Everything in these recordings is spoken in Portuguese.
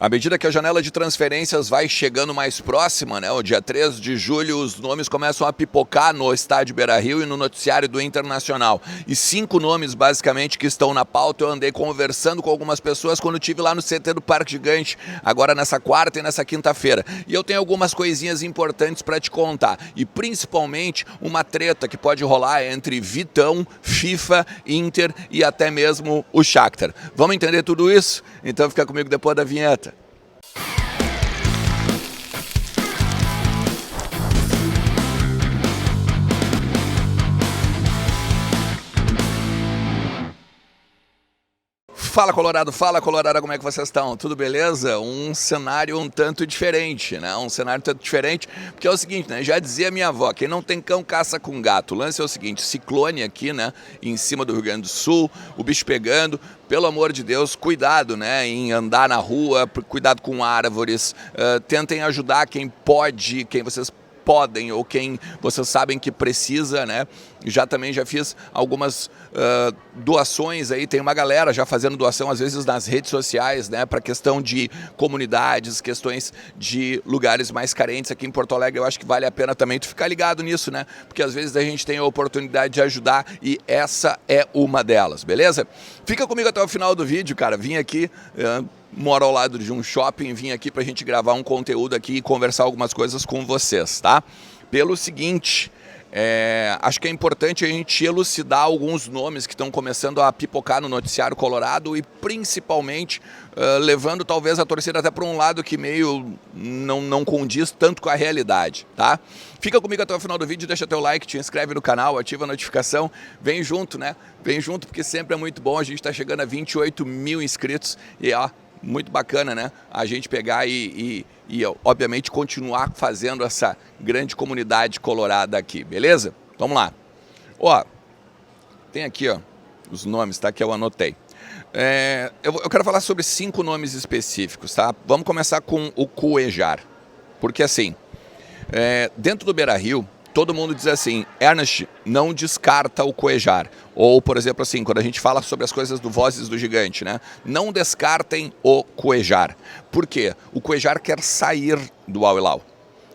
À medida que a janela de transferências vai chegando mais próxima, né, o dia 3 de julho, os nomes começam a pipocar no estádio Beira-Rio e no noticiário do Internacional. E 5 nomes, basicamente, que estão na pauta. Eu andei conversando com algumas pessoas quando estive lá no CT do Parque Gigante, agora nessa quarta e nessa quinta-feira. E eu tenho algumas coisinhas importantes para te contar. E principalmente uma treta que pode rolar entre Vitão, FIFA, Inter e até mesmo o Shakhtar. Vamos entender tudo isso? Então fica comigo depois da vinheta. Fala Colorado, como é que vocês estão? Tudo beleza? Um cenário um tanto diferente, né? Um cenário um tanto diferente, porque é o seguinte, né? Já dizia minha avó, quem não tem cão caça com gato. O lance é o seguinte, ciclone aqui, né? Em cima do Rio Grande do Sul, o bicho pegando. Pelo amor de Deus, cuidado, né? Em andar na rua, cuidado com árvores. Tentem ajudar quem pode, quem vocês podem ou quem vocês sabem que precisa, né? Também já fiz algumas doações aí, tem uma galera já fazendo doação às vezes nas redes sociais, né, para questão de comunidades, questões de lugares mais carentes aqui em Porto Alegre. Eu acho que vale a pena também tu ficar ligado nisso, né, porque às vezes a gente tem a oportunidade de ajudar e essa é uma delas, beleza? Fica comigo até o final do vídeo, cara. Vim aqui, moro ao lado de um shopping, vim aqui pra gente gravar um conteúdo aqui e conversar algumas coisas com vocês, tá? Pelo seguinte, acho que é importante a gente elucidar alguns nomes que estão começando a pipocar no noticiário colorado e principalmente levando talvez a torcida até para um lado que meio não condiz tanto com a realidade, tá? Fica comigo até o final do vídeo, deixa teu like, te inscreve no canal, ativa a notificação, vem junto, né? Vem junto porque sempre é muito bom, a gente tá chegando a 28 mil inscritos e ó, muito bacana, né? A gente pegar e obviamente continuar fazendo essa grande comunidade colorada aqui, beleza? Vamos lá. Ó, tem aqui, ó, os nomes, tá? Que eu anotei. Eu quero falar sobre 5 nomes específicos, tá? Vamos começar com o Cuéllar. Porque assim, dentro do Beira-Rio, todo mundo diz assim, Ernest, não descarta o Cuéllar. Ou, por exemplo, assim, quando a gente fala sobre as coisas do Vozes do Gigante, né? Não descartem o Cuéllar. Por quê? O Cuéllar quer sair do Al Hilal.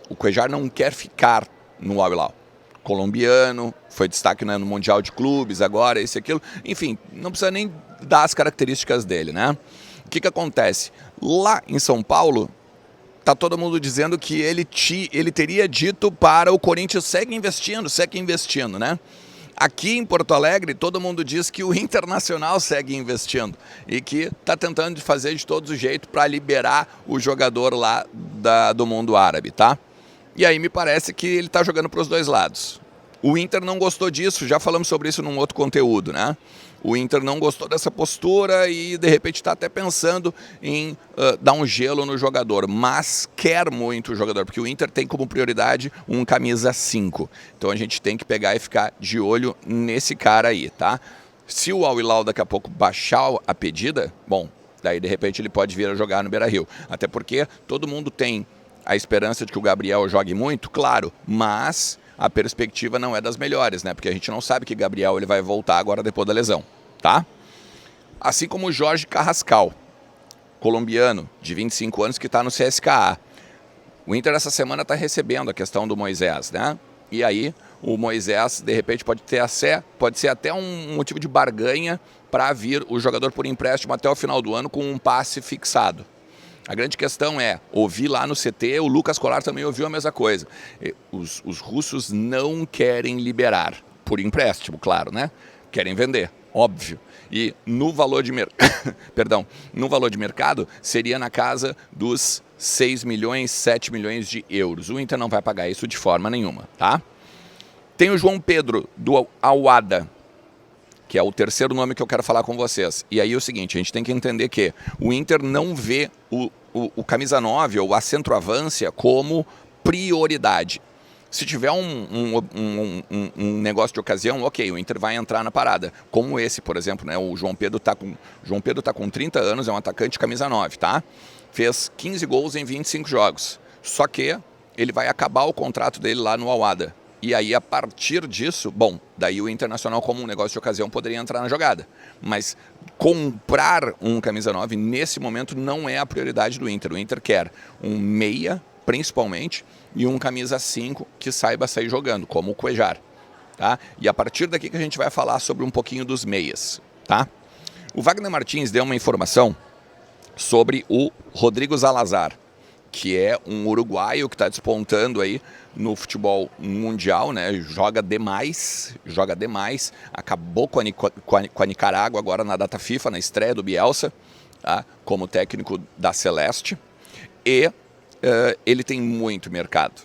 O Cuéllar não quer ficar no Al Hilal. Colombiano, foi destaque, né, no Mundial de Clubes, agora, esse e aquilo. Enfim, não precisa nem dar as características dele, né? O que acontece? Lá em São Paulo, tá todo mundo dizendo que ele teria dito para o Corinthians segue investindo, né? Aqui em Porto Alegre, todo mundo diz que o Internacional segue investindo e que tá tentando fazer de todo jeito para liberar o jogador lá do mundo árabe, tá? E aí me parece que ele tá jogando para os dois lados. O Inter não gostou disso, já falamos sobre isso num outro conteúdo, né? O Inter não gostou dessa postura e de repente está até pensando em dar um gelo no jogador, mas quer muito o jogador, porque o Inter tem como prioridade um camisa 5. Então a gente tem que pegar e ficar de olho nesse cara aí, tá? Se o Al Hilal daqui a pouco baixar a pedida, bom, daí de repente ele pode vir a jogar no Beira-Rio. Até porque todo mundo tem a esperança de que o Gabriel jogue muito, claro, mas a perspectiva não é das melhores, né? Porque a gente não sabe que Gabriel ele vai voltar agora depois da lesão, tá? Assim como o Jorge Carrascal, colombiano, de 25 anos, que está no CSKA. O Inter essa semana está recebendo a questão do Moisés, né? E aí o Moisés, de repente, pode ser até um motivo de barganha para vir o jogador por empréstimo até o final do ano com um passe fixado. A grande questão é, ouvi lá no CT, o Lucas Colar também ouviu a mesma coisa. Os russos não querem liberar, por empréstimo, claro, né? Querem vender, óbvio. E no valor de no valor de mercado seria na casa dos 6 milhões, 7 milhões de euros. O Inter não vai pagar isso de forma nenhuma, tá? Tem o João Pedro, do Al-Wahda, que é o terceiro nome que eu quero falar com vocês. E aí é o seguinte, a gente tem que entender que o Inter não vê o camisa 9 ou a centroavância como prioridade. Se tiver um negócio de ocasião, ok, o Inter vai entrar na parada. Como esse, por exemplo, né? O João Pedro tá com 30 anos, é um atacante camisa 9, tá? Fez 15 gols em 25 jogos. Só que ele vai acabar o contrato dele lá no Al-Wahda. E aí, a partir disso, bom, daí o Internacional, como um negócio de ocasião, poderia entrar na jogada. Mas comprar um camisa 9, nesse momento, não é a prioridade do Inter. O Inter quer um meia, principalmente, e um camisa 5 que saiba sair jogando, como o Cuejar. Tá? E a partir daqui que a gente vai falar sobre um pouquinho dos meias. Tá? O Wagner Martins deu uma informação sobre o Rodrigo Zalazar, que é um uruguaio que está despontando aí no futebol mundial, né? Joga demais, acabou com a Nicarágua agora na data FIFA, na estreia do Bielsa, tá? Como técnico da Celeste, e ele tem muito mercado.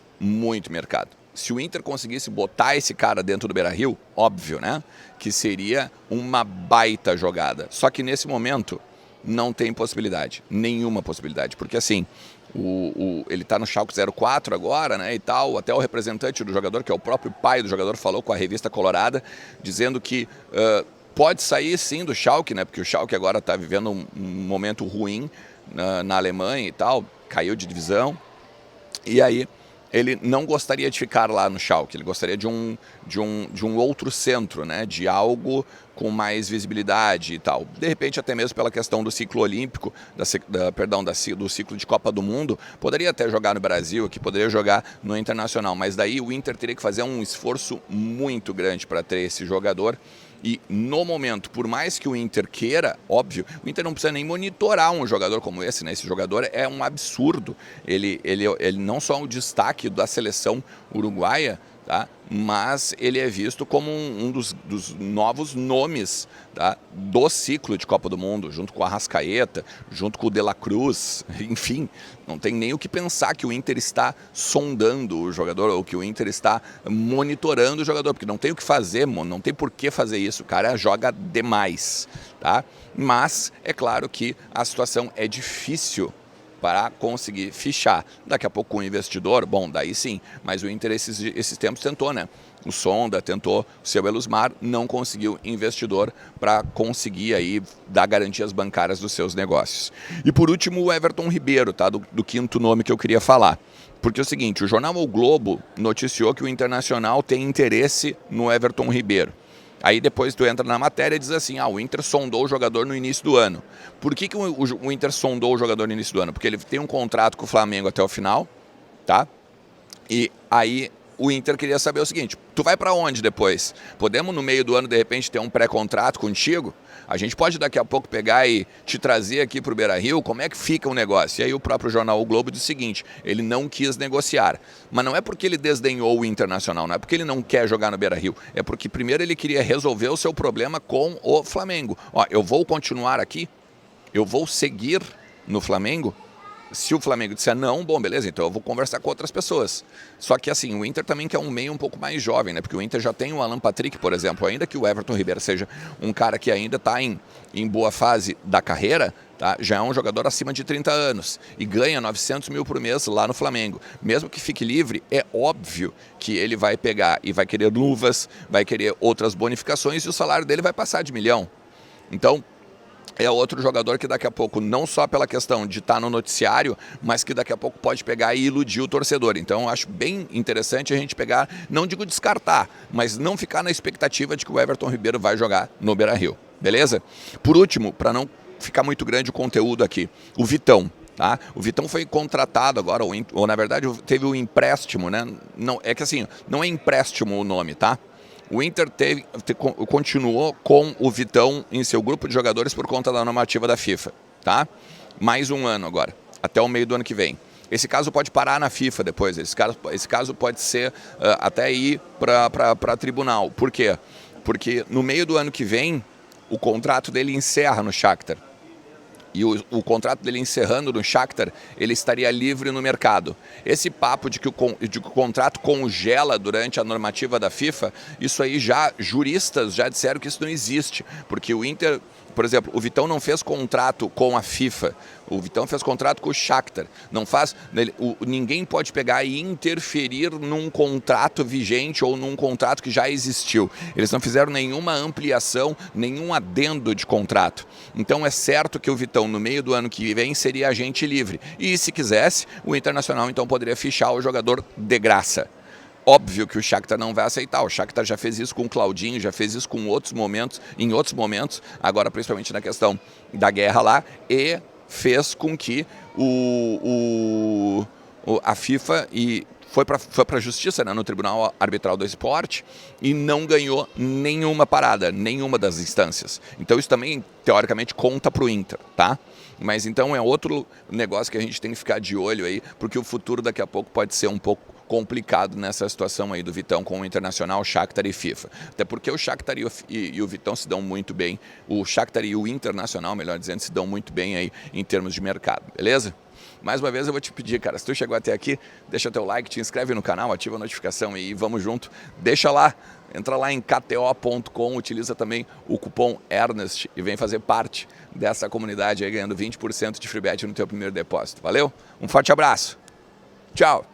Se o Inter conseguisse botar esse cara dentro do Beira-Rio, óbvio, né? Que seria uma baita jogada. Só que nesse momento não tem possibilidade, nenhuma possibilidade, porque assim, ele está no Schalke 04 agora, né, e tal, até o representante do jogador, que é o próprio pai do jogador, falou com a revista Colorada, dizendo que pode sair sim do Schalke, né, porque o Schalke agora está vivendo um momento ruim na Alemanha e tal, caiu de divisão, e aí ele não gostaria de ficar lá no Schalke, ele gostaria de um outro centro, né, de algo com mais visibilidade e tal. De repente, até mesmo pela questão do ciclo olímpico, do ciclo de Copa do Mundo, poderia até jogar no Brasil, que poderia jogar no Internacional, mas daí o Inter teria que fazer um esforço muito grande para ter esse jogador. E no momento, por mais que o Inter queira, óbvio, o Inter não precisa nem monitorar um jogador como esse, né? Esse jogador é um absurdo. Ele não só é um destaque da seleção uruguaia, tá? Mas ele é visto como um dos novos nomes, tá? Do ciclo de Copa do Mundo, junto com a Arrascaeta, junto com o De La Cruz, enfim, não tem nem o que pensar que o Inter está sondando o jogador ou que o Inter está monitorando o jogador, porque não tem o que fazer, não tem por que fazer isso, o cara joga demais, tá? Mas é claro que a situação é difícil para conseguir fichar. Daqui a pouco com o investidor, bom, daí sim, mas o Inter esses tempos tentou, né? O Sonda tentou, o seu Elusmar não conseguiu investidor para conseguir aí dar garantias bancárias dos seus negócios. E por último o Everton Ribeiro, tá? Do quinto nome que eu queria falar. Porque é o seguinte, o jornal O Globo noticiou que o Internacional tem interesse no Everton Ribeiro. Aí depois tu entra na matéria e diz assim, o Inter sondou o jogador no início do ano. Por que o Inter sondou o jogador no início do ano? Porque ele tem um contrato com o Flamengo até o final, tá? E aí o Inter queria saber o seguinte, tu vai para onde depois? Podemos no meio do ano de repente ter um pré-contrato contigo? A gente pode daqui a pouco pegar e te trazer aqui para o Beira-Rio, como é que fica o negócio? E aí o próprio jornal O Globo diz o seguinte, ele não quis negociar. Mas não é porque ele desdenhou o Internacional, não é porque ele não quer jogar no Beira-Rio, é porque primeiro ele queria resolver o seu problema com o Flamengo. Eu vou continuar aqui, eu vou seguir no Flamengo. Se o Flamengo disser não, bom, beleza, então eu vou conversar com outras pessoas. Só que assim, o Inter também quer um meio um pouco mais jovem, né? Porque o Inter já tem o Alan Patrick, por exemplo, ainda que o Everton Ribeiro seja um cara que ainda está em boa fase da carreira, tá? Já é um jogador acima de 30 anos e ganha 900 mil por mês lá no Flamengo. Mesmo que fique livre, é óbvio que ele vai pegar e vai querer luvas, vai querer outras bonificações e o salário dele vai passar de 1 milhão. Então, é outro jogador que daqui a pouco, não só pela questão de estar no noticiário, mas que daqui a pouco pode pegar e iludir o torcedor. Então eu acho bem interessante a gente pegar, não digo descartar, mas não ficar na expectativa de que o Everton Ribeiro vai jogar no Beira-Rio, beleza? Por último, para não ficar muito grande o conteúdo aqui, o Vitão. Tá? O Vitão foi contratado agora, ou na verdade teve o empréstimo, né? Não, é que assim, não é empréstimo o nome, tá? O Inter continuou com o Vitão em seu grupo de jogadores por conta da normativa da FIFA, tá? Mais um ano agora, até o meio do ano que vem. Esse caso pode parar na FIFA depois, esse caso pode ser até ir para tribunal. Por quê? Porque no meio do ano que vem, o contrato dele encerra no Shakhtar. E o contrato dele encerrando no Shakhtar, ele estaria livre no mercado. Esse papo de que o contrato congela durante a normativa da FIFA, isso aí juristas já disseram que isso não existe, porque o Inter, por exemplo, o Vitão não fez contrato com a FIFA, o Vitão fez contrato com o Shakhtar. Não faz, ninguém pode pegar e interferir num contrato vigente ou num contrato que já existiu. Eles não fizeram nenhuma ampliação, nenhum adendo de contrato. Então é certo que o Vitão, no meio do ano que vem, seria agente livre. E se quisesse, o Internacional então poderia fichar o jogador de graça. Óbvio que o Shakhtar não vai aceitar. O Shakhtar já fez isso com o Claudinho, já fez isso com outros momentos, em outros momentos, agora principalmente na questão da guerra lá, e fez com que a FIFA foi para a justiça, né, no Tribunal Arbitral do Esporte, e não ganhou nenhuma parada, nenhuma das instâncias. Então isso também, teoricamente, conta para o Inter, tá? Mas então é outro negócio que a gente tem que ficar de olho aí, porque o futuro daqui a pouco pode ser um pouco complicado nessa situação aí do Vitão com o Internacional, Shakhtar e FIFA. Até porque o Shakhtar e o Vitão se dão muito bem, o Shakhtar e o Internacional, melhor dizendo, se dão muito bem aí em termos de mercado, beleza? Mais uma vez eu vou te pedir, cara, se tu chegou até aqui, deixa teu like, te inscreve no canal, ativa a notificação e vamos junto. Deixa lá, entra lá em kto.com, utiliza também o cupom ERNEST e vem fazer parte dessa comunidade aí ganhando 20% de free bet no teu primeiro depósito. Valeu? Um forte abraço. Tchau.